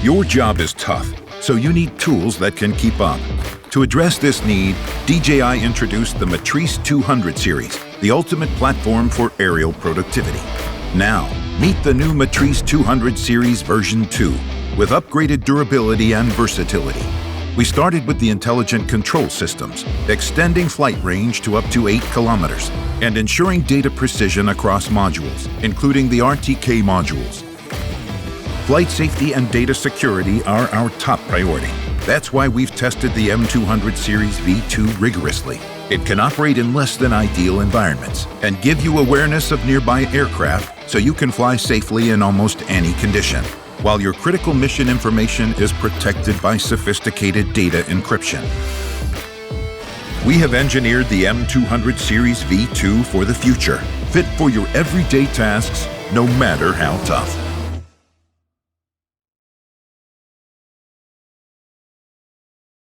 Your job is tough, so you need tools that can keep up. To address this need, DJI introduced the Matrice 200 series, the ultimate platform for aerial productivity. Now, meet the new Matrice 200 Series version 2, with upgraded durability and versatility. We started with the intelligent control systems, extending flight range to up to 8 kilometers, and ensuring data precision across modules, including the RTK modules. Flight safety and data security are our top priority. That's why we've tested the M200 Series V2 rigorously. It can operate in less than ideal environments and give you awareness of nearby aircraft so you can fly safely in almost any condition, while your critical mission information is protected by sophisticated data encryption. We have engineered the M200 Series V2 for the future, fit for your everyday tasks, no matter how tough.